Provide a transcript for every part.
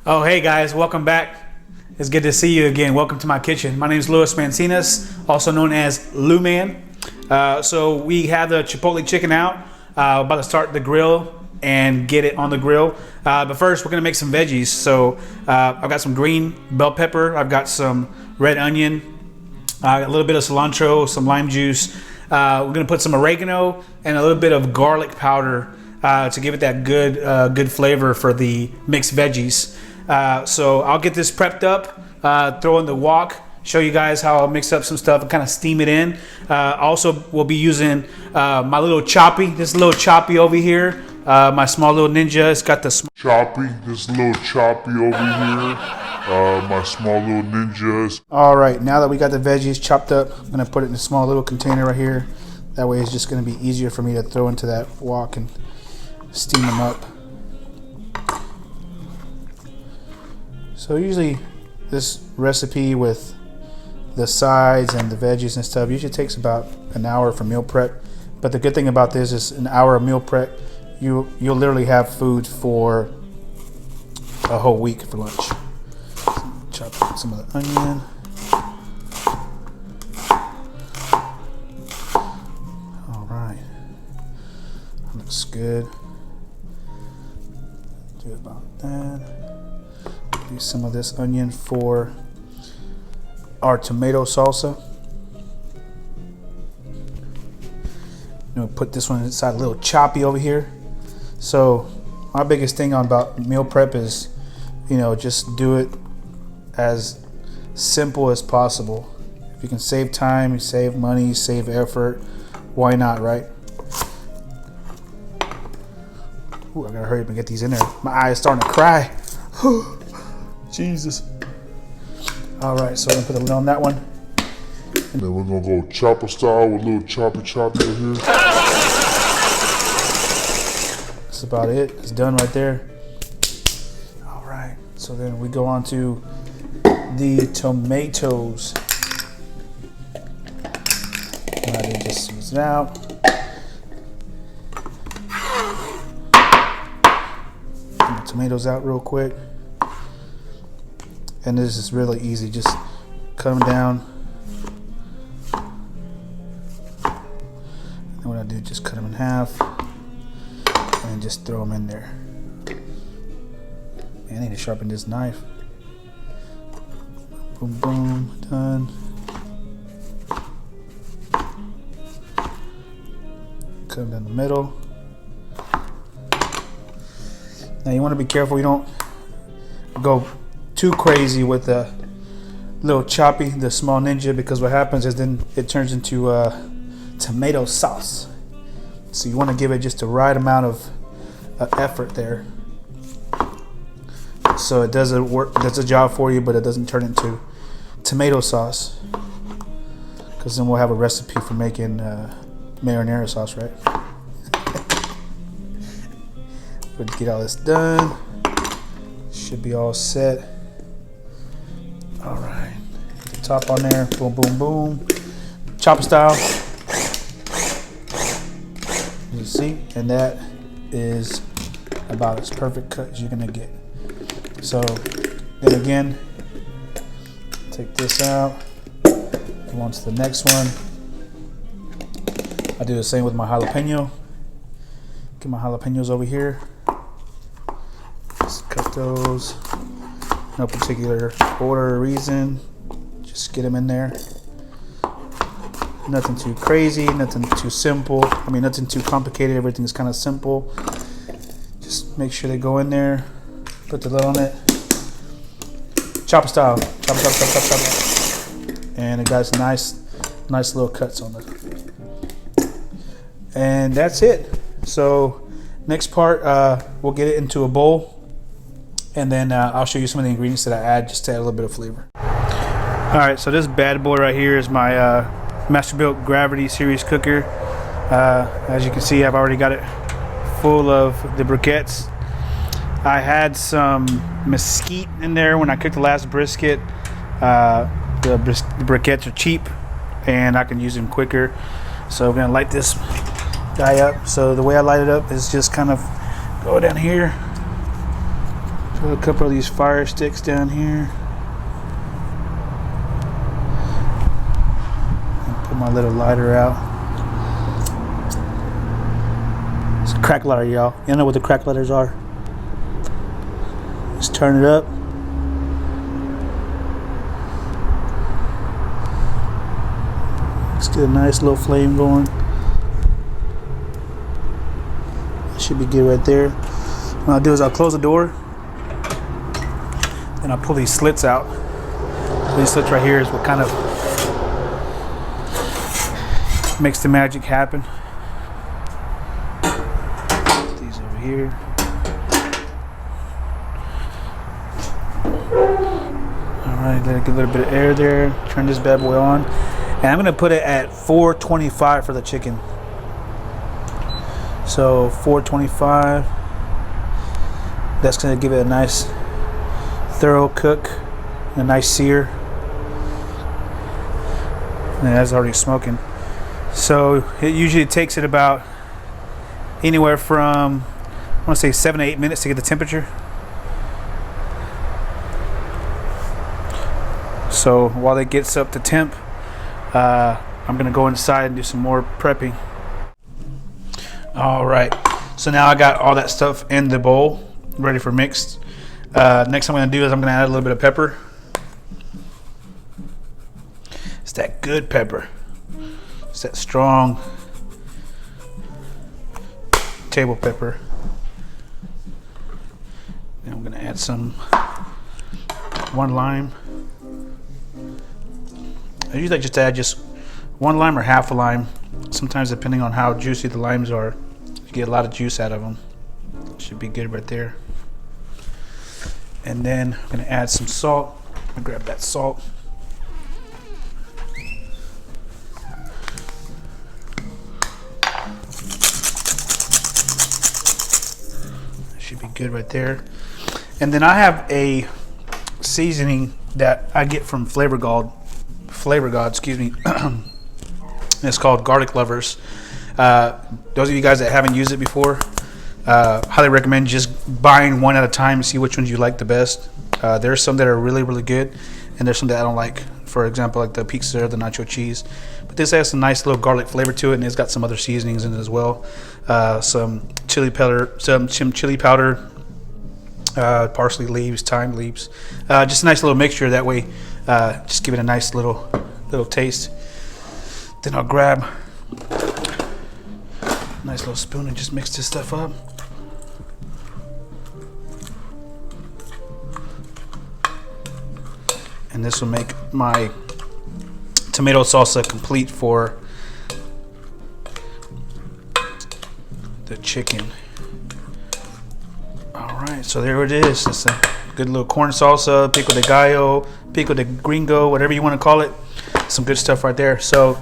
Oh, hey guys, welcome back. It's good to see you again. Welcome to my kitchen. My name is Luis Mancinas, also known as Lou Man. So we have the Chipotle chicken out. About to start the grill and get it on the grill. But first, we're gonna make some veggies. So I've got some green bell pepper. I've got some red onion, a little bit of cilantro, some lime juice. We're gonna put some oregano and a little bit of garlic powder to give it that good flavor for the mixed veggies. So I'll get this prepped up, throw in the wok, show you guys how I'll mix up some stuff and kind of steam it in. Also, we'll be using my little choppy, this little choppy over here, my small little ninja. It's got the Choppy, this little choppy over here, my small little ninjas. All right, now that we got the veggies chopped up, I'm gonna put it in a small little container right here. That way it's just gonna be easier for me to throw into that wok and steam them up. So usually this recipe with the sides and the veggies and stuff usually takes about an hour for meal prep. But the good thing about this is an hour of meal prep, you'll literally have food for a whole week for lunch. Chop up some of the onion. All right, looks good. Do about that. Use some of this onion for our tomato salsa. Put this one inside a little choppy over here. So my biggest thing about meal prep is, just do it as simple as possible. If you can save time, you save money, save effort, why not, right? Ooh, I gotta hurry up and get these in there. My eye is starting to cry. Jesus. All right, so we're gonna put the lid on that one. And then we're gonna go chopper style with a little choppy over here. That's about it. It's done right there. All right, so then we go on to the tomatoes. What I did, just squeeze it out. Get the tomatoes out real quick. And this is really easy. Just cut them down. And what I do, just cut them in half and just throw them in there. Man, I need to sharpen this knife. Boom, boom, done. Cut them down the middle. Now you want to be careful you don't go too crazy with the little choppy, the small ninja, because what happens is then it turns into tomato sauce. So you want to give it just the right amount of effort there, so it does a job for you, but it doesn't turn into tomato sauce, because then we'll have a recipe for making marinara sauce, right? But get all this done, should be all set. All right, the top on there, boom, boom, boom, chopper style. You see, and that is about as perfect cut as you're gonna get. So then again, take this out, go on to the next one. I do the same with my jalapeno. Get my jalapenos over here. Just cut those. No particular order or reason, just get them in there. Nothing too crazy, nothing too simple. I mean, nothing too complicated. Everything's kind of simple. Just make sure they go in there. Put the lid on it. Chopper style. Chop, chop, chop, chop, chop. And it got nice little cuts on it. And that's it. So next part, we'll get it into a bowl. And then I'll show you some of the ingredients that I add just to add a little bit of flavor. All right, so this bad boy right here is my Masterbuilt Gravity Series cooker. As you can see, I've already got it full of the briquettes. I had some mesquite in there when I cooked the last brisket. The briquettes are cheap and I can use them quicker. So we're gonna light this guy up. So the way I light it up is just kind of go down here, Put a couple of these fire sticks down here. And put my little lighter out. It's a crack lighter, y'all. You know what the crack lighters are? Just turn it up. Let's get a nice little flame going. That should be good right there. What I'll do is I'll close the door. And I'll pull these slits out. These slits right here is what kind of makes the magic happen. Put these over here. Alright, let it get a little bit of air there. Turn this bad boy on. And I'm gonna put it at 425 for the chicken. So 425. That's gonna give it a nice thorough cook, a nice sear. And that's already smoking. So it usually takes it about anywhere from, I want to say 7 to 8 minutes to get the temperature. So while it gets up to temp, I'm gonna go inside and do some more prepping. All right, so now I got all that stuff in the bowl ready for mixed. Next I'm gonna do is I'm gonna add a little bit of pepper. It's that good pepper. It's that strong table pepper. And I'm gonna add one lime. I usually like just to add just one lime or half a lime. Sometimes depending on how juicy the limes are, you get a lot of juice out of them. Should be good right there. And then I'm gonna add some salt. I'm gonna grab that salt. That should be good right there. And then I have a seasoning that I get from Flavor God, excuse me. It's called Garlic Lovers. Those of you guys that haven't used it before, highly recommend just buying one at a time and see which ones you like the best. There's some that are really, really good, and there's some that I don't like. For example, like the pizza or the nacho cheese. But this has some nice little garlic flavor to it, and it's got some other seasonings in it as well. Some chili powder, parsley leaves, thyme leaves. Just a nice little mixture. That way, just give it a nice little taste. Then I'll grab a nice little spoon and just mix this stuff up. And this will make my tomato salsa complete for the chicken. All right, so there it is. It's a good little corn salsa, pico de gallo, pico de gringo, whatever you want to call it. Some good stuff right there. So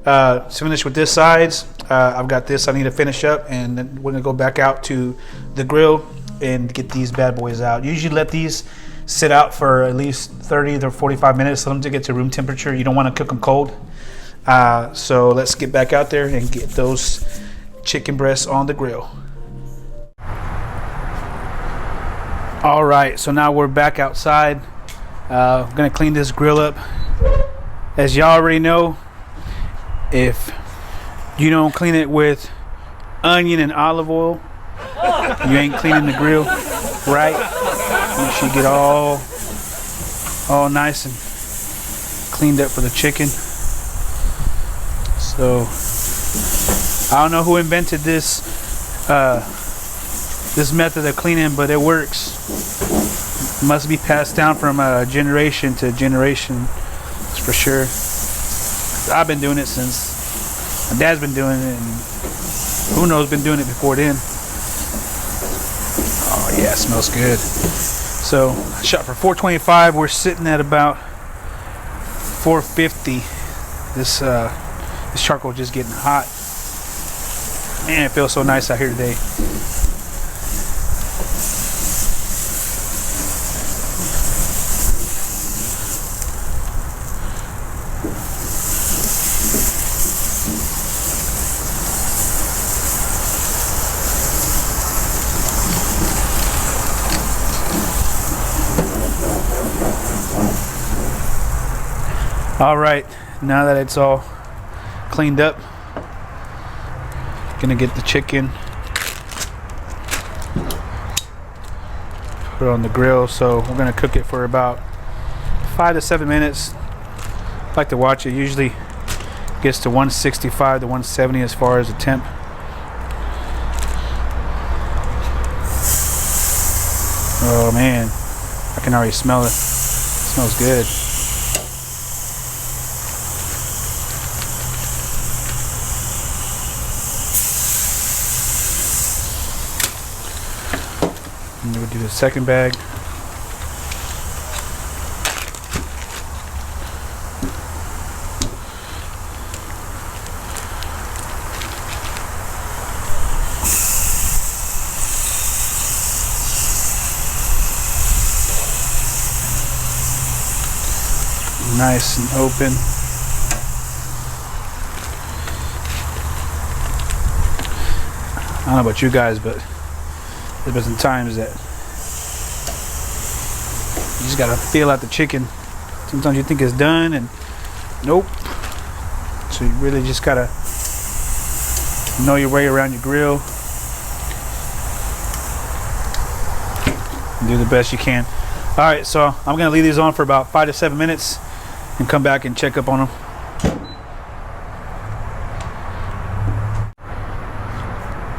to finish with this sides, I've got this I need to finish up, and then we're gonna go back out to the grill and get these bad boys out. Usually let these sit out for at least 30 to 45 minutes for them to get to room temperature. You don't want to cook them cold. So let's get back out there and get those chicken breasts on the grill. All right, so now we're back outside. I'm gonna clean this grill up. As y'all already know, if you don't clean it with onion and olive oil, you ain't cleaning the grill right. Make sure you get all nice and cleaned up for the chicken. So I don't know who invented this this method of cleaning, but it works. It must be passed down from generation to generation, that's for sure. I've been doing it since my dad's been doing it, and who knows, been doing it before then. Oh yeah, it smells good. So I shot for 425. We're sitting at about 450. This charcoal just getting hot. Man, it feels so nice out here today. All right, now that it's all cleaned up, gonna get the chicken, put it on the grill. So we're gonna cook it for about 5 to 7 minutes. I like to watch it. Usually gets to 165 to 170 as far as the temp. Oh man, I can already smell it. It smells good. And we'll do the second bag. Nice and open. I don't know about you guys, but there's been some times that you just gotta feel out the chicken. Sometimes you think it's done and nope. So you really just gotta know your way around your grill and do the best you can. All right, so I'm gonna leave these on for about 5 to 7 minutes and come back and check up on them.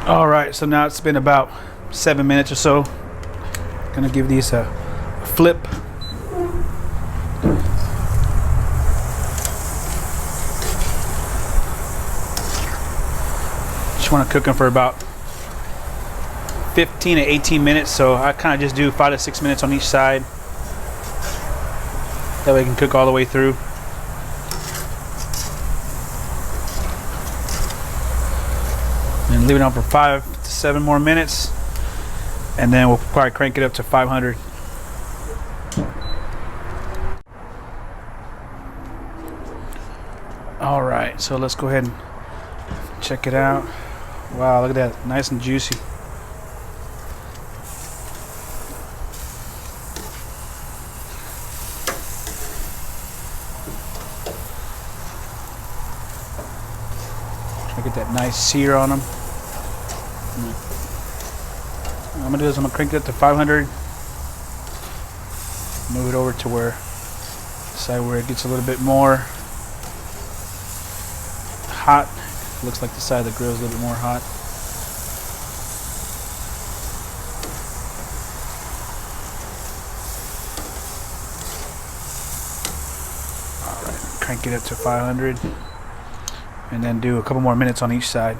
All right, so now it's been about 7 minutes or so. Gonna give these a flip. Just want to cook them for about 15 to 18 minutes. So I kind of just do 5 to 6 minutes on each side. That way I can cook all the way through. And leave it on for 5 to 7 more minutes. And then we'll probably crank it up to 500. All right, so let's go ahead and check it out. Wow, look at that, nice and juicy. Get that nice sear on them. I'm gonna do is I'm gonna crank it up to 500. Move it over to where side where it gets a little bit more hot. Looks like the side of the grill is a little bit more hot. All right, crank it up to 500. And then do a couple more minutes on each side.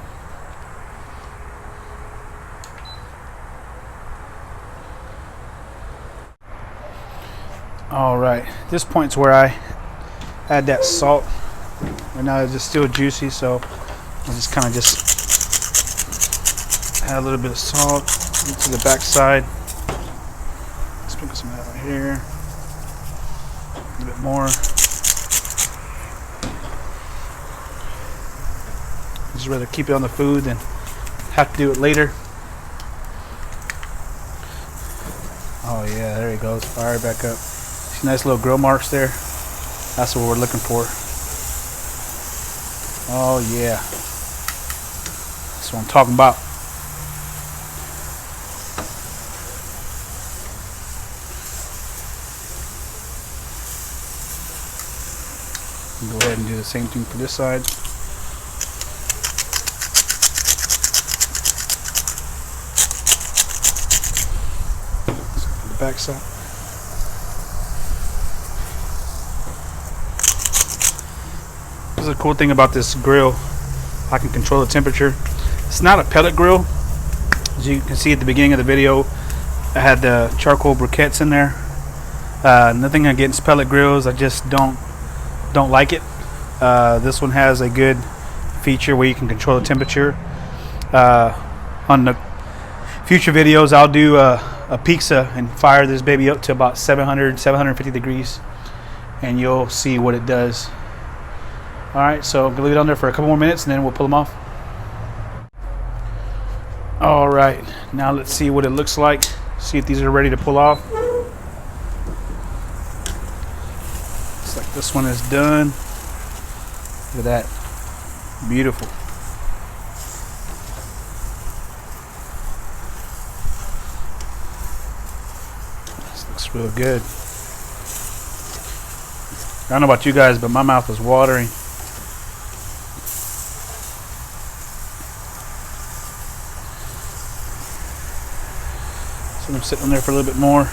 All right, this point's where I add that salt. Right now it's just still juicy, so I'll just kind of just add a little bit of salt into the back side. Sprinkle some of that right here. A little bit more. Just rather keep it on the food than have to do it later. Oh yeah, there he goes. Fire back up. See nice little grill marks there. That's what we're looking for. Oh yeah. That's what I'm talking about. Go ahead and do the same thing for this side. Back side. This is a cool thing about this grill. I can control the temperature. It's not a pellet grill. As you can see at the beginning of the video, I had the charcoal briquettes in there. Nothing against pellet grills. I just don't like it. This one has a good feature where you can control the temperature. On the future videos, I'll do a pizza and fire this baby up to about 750 degrees, and you'll see what it does. All right, so I'm gonna leave it on there for a couple more minutes and then we'll pull them off. All right, now let's see what it looks like. See if these are ready to pull off. It's like This one is done. Look at that. Beautiful. This looks real good. I don't know about you guys, but my mouth is watering. So I'm sitting there for a little bit more.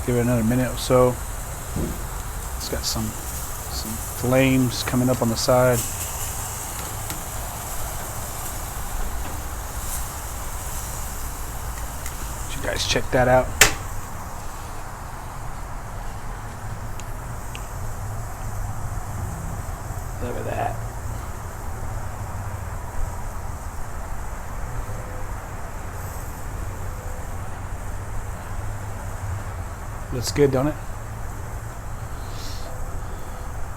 Give it another minute or so. It's got some flames coming up on the side. You guys check that out. Look at that. Looks good, don't it?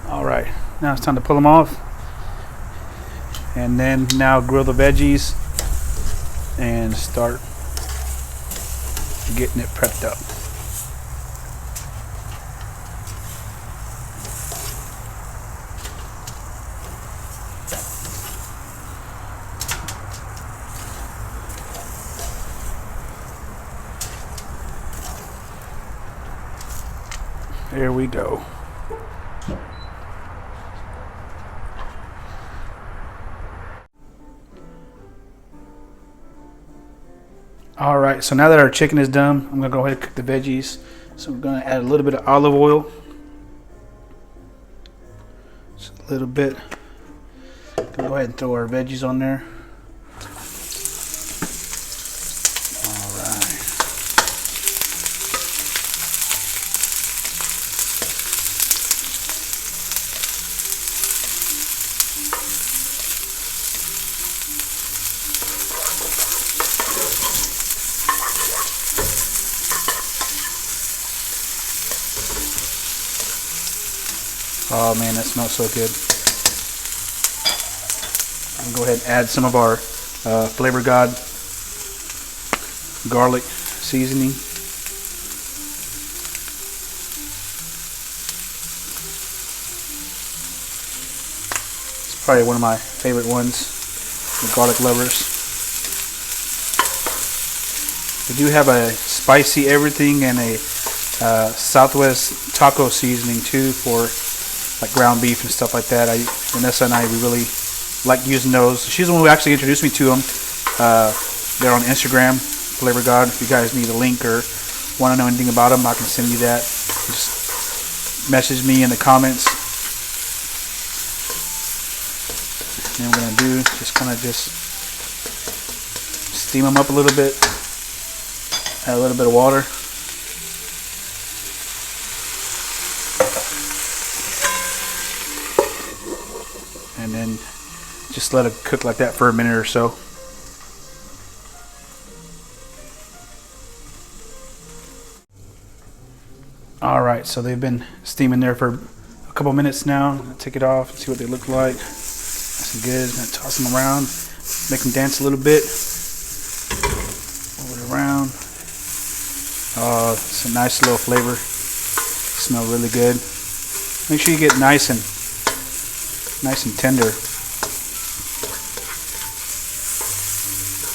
All right, now it's time to pull them off. And then now grill the veggies and start getting it prepped up. There we go. All right, so now that our chicken is done, I'm gonna go ahead and cook the veggies. So we're gonna add a little bit of olive oil. Just a little bit. Go ahead and throw our veggies on there. All right. Oh man, that smells so good. I'm gonna go ahead and add some of our Flavor God garlic seasoning. It's probably one of my favorite ones, the garlic lovers. We do have a spicy everything and a Southwest taco seasoning too for like ground beef and stuff like that. Vanessa and I, we really like using those. She's the one who actually introduced me to them. They're on Instagram, Flavor God. If you guys need a link or want to know anything about them, I can send you that. Just message me in the comments. And what I'm gonna do, just kind of steam them up a little bit. Add a little bit of water. And then just let it cook like that for a minute or so. All right, so they've been steaming there for a couple minutes now. I'll take it off and see what they look like. That's good. I'm gonna toss them around, make them dance a little bit. Move it around. Oh, it's a nice little flavor. Smell really good. Make sure you get nice and tender.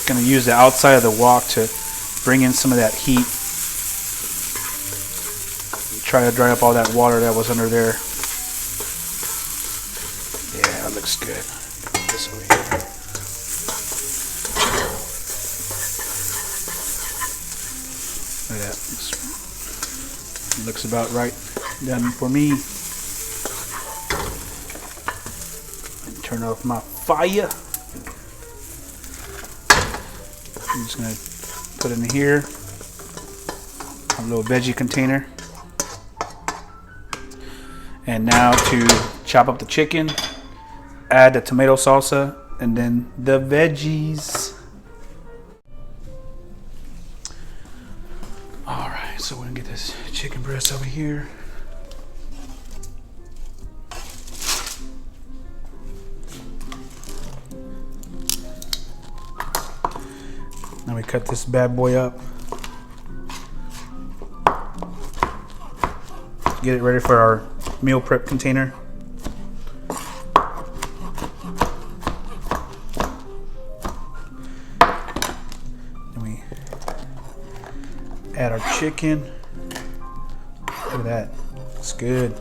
Gonna use the outside of the wok to bring in some of that heat. Try to dry up all that water that was under there. Yeah, that looks good. Put this over here. Look at that. Looks about right. Done for me. Turn off my fire. I'm just gonna put it in here. A little veggie container. And now to chop up the chicken, add the tomato salsa, and then the veggies. All right, so we're gonna get this chicken breast over here. Now we cut this bad boy up. Get it ready for our meal prep container. Then we add our chicken. Look at that. It's good.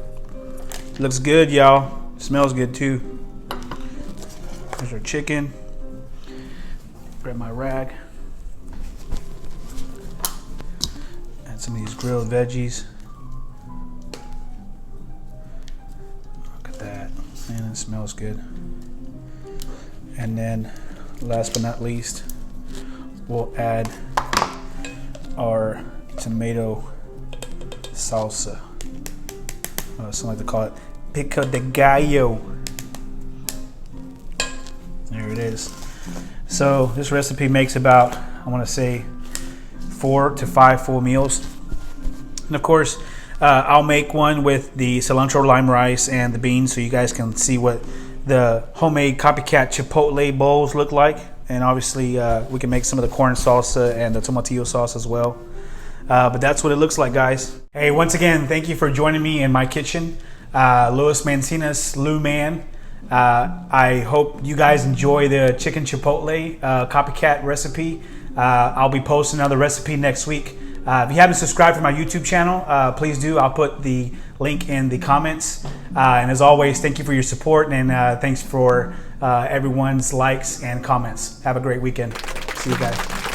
Looks good, y'all. Smells good too. There's our chicken. Grab my rag. Add some of these grilled veggies. Look at that. Man, it smells good. And then, last but not least, we'll add our tomato salsa. Some like to call it pico de gallo. There it is. So this recipe makes about, I want to say, 4 to 5 full meals. And of course, I'll make one with the cilantro lime rice and the beans, so you guys can see what the homemade copycat Chipotle bowls look like. And obviously, we can make some of the corn salsa and the tomatillo sauce as well. But that's what it looks like, guys. Hey, once again, thank you for joining me in my kitchen. Louis Mancinas, Lou Man. I hope you guys enjoy the chicken chipotle copycat recipe. I'll be posting another recipe next week. If you haven't subscribed to my YouTube channel, please do. I'll put the link in the comments. And as always, thank you for your support, and thanks for everyone's likes and comments. Have a great weekend. See you guys.